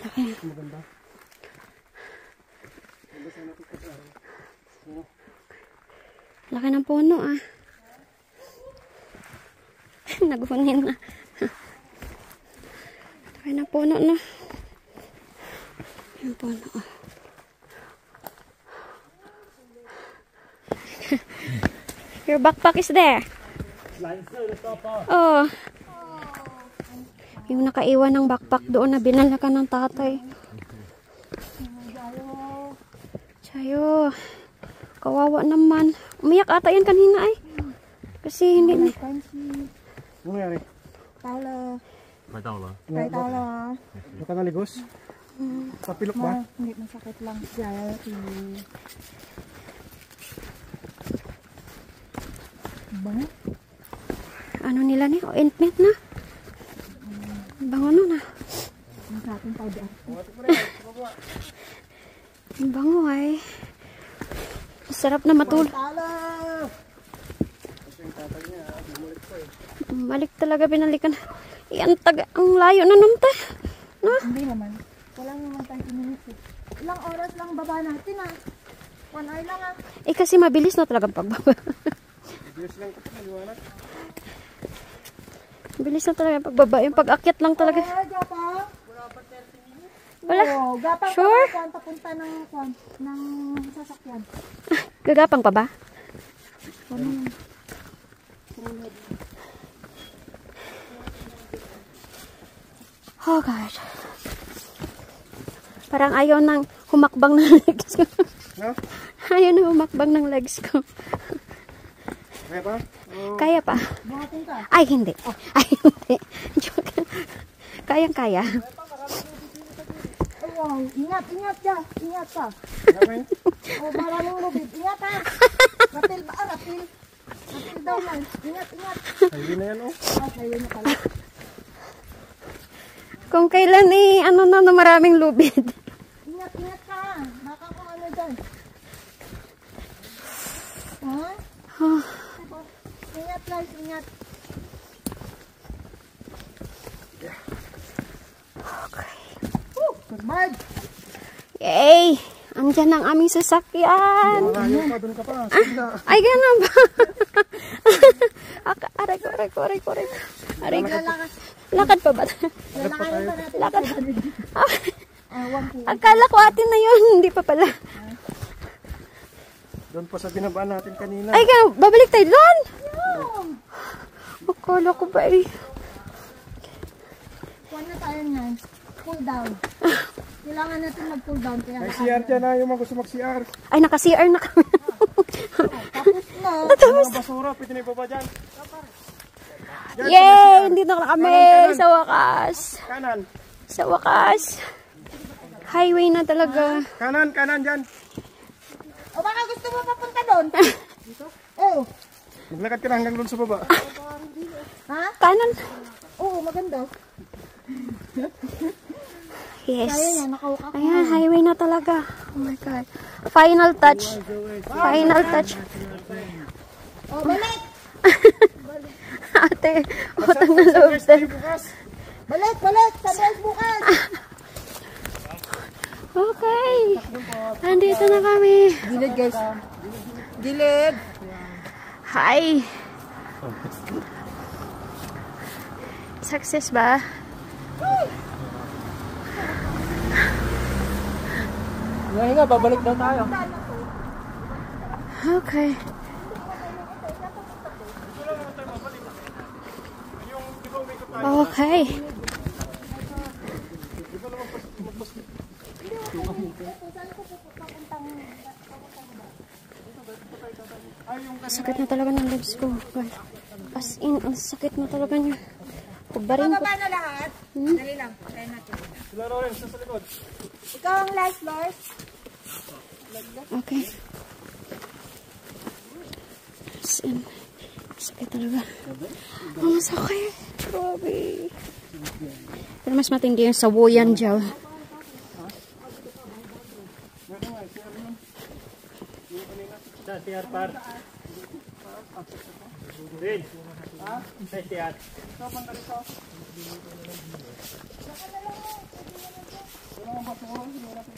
Okay. Maganda. Laki ng puno ah. Nagunin na. Laki ng puno na. Yung puno ah. Your backpack is there. Oh. Yung nakaiwan ng backpack doon na binalakan ng tatay. Chayo. Kawawa naman. Umiyak ata yan kanina ay. Kasi hindi na. Ano nangyari? Talo. May tao lang. May talo. Baka naligos? Kapilok ba? Hindi, masakit lang. Yaya, bango? Ano nila ni? Ointment na. Bango na. Ang sa ating powder. Ang bango ay. Sarap na matulog. Talo! Balik talaga binalikan. Yan ang layo na nun ta. No? Hindi naman. Wala naman 30 minutes eh. Ilang oras lang baba natin ah. 1 hour lang ah. Eh kasi mabilis na talaga pagbaba. Bilis lang ito. Maliwanag. Mabilis na talaga pagbaba. Yung pag-akyat lang talaga. Gapang? Wala. Oo, gapang Sure? pa papunta ng sasakyan. Gagapang pa ba? Oh gosh. Parang ayaw nang humakbang ng legs ko. No? Ayaw nang humakbang ng legs ko. Kaya pa? Kaya pa? Buhatin ka. Ay, hindi. Ay, hindi. Joke. Kayang-kaya. Oh, wow. Ingat dyan. Ingat ka. Kaya Oh, maraming lubid. Ingat ha. Ratil ba? Ratil. Ratil daw man. Ingat. Highway na yan oh. Ah, highway na pala. Kung kailan ano na maraming lubid. Ingat ka. Baka kung ano dyan. Ha? Oh, Ingat guys, ingat. okay. Goodbye. Yay! Andyan ang aming sasakyan. Malayo pa, doon ka pa. Sila. Ay, gano'n ba? Aray ko. Aray ko. Lakad pa ba? Lalakarin pa natin. Lakad. Ewan ko. Akala ko atin na yun. Hindi pa pala. Doon pa sa binabaan natin kanina. Ay, gano'n. Babalik tayo doon. Akala ko ba eh. Kuha na tayo niyan. Pull down. Kailangan natin mag-pull down. Kaya May CR dyan na yung mga gusto mag-CR. Ay, naka-CR na kami. tapos na. Mga basura, pwede na ibaba dyan. Yay! Dito na kami. Sa wakas. Kanan. Sa wakas. Highway na talaga. Kanan dyan. O baka gusto mo papunta doon? Oh. Maglakad ka na hanggang doon sa baba. Ha? Kanan. Oo, maganda. Yes. Kaya niya, nakauka ko. Ayan, highway na talaga. Oh my God. Final touch. Final touch. Oh, balik! Ate, utang na loob tayo. Balik! Sunrise bukas! Okay. Nandito na kami. Gilid guys. Gilid! Hi. Success ba? Ngayon nga, babalik daw tayo. Okay. Okay. Sakit na talaga ng legs ko. As in, ang sakit na talaga niya. Pagbarin ko. Baba na lahat. Dali lang. Try natin. Sila Lauren, sa likod. Ikaw ang last, Lars. Okay. As in, sakit talaga. Ang sakit. Grabe. Pero mas matindi yung sawoyan gel. Sa CR par. Rin. Sa CR. mga puno. Hirap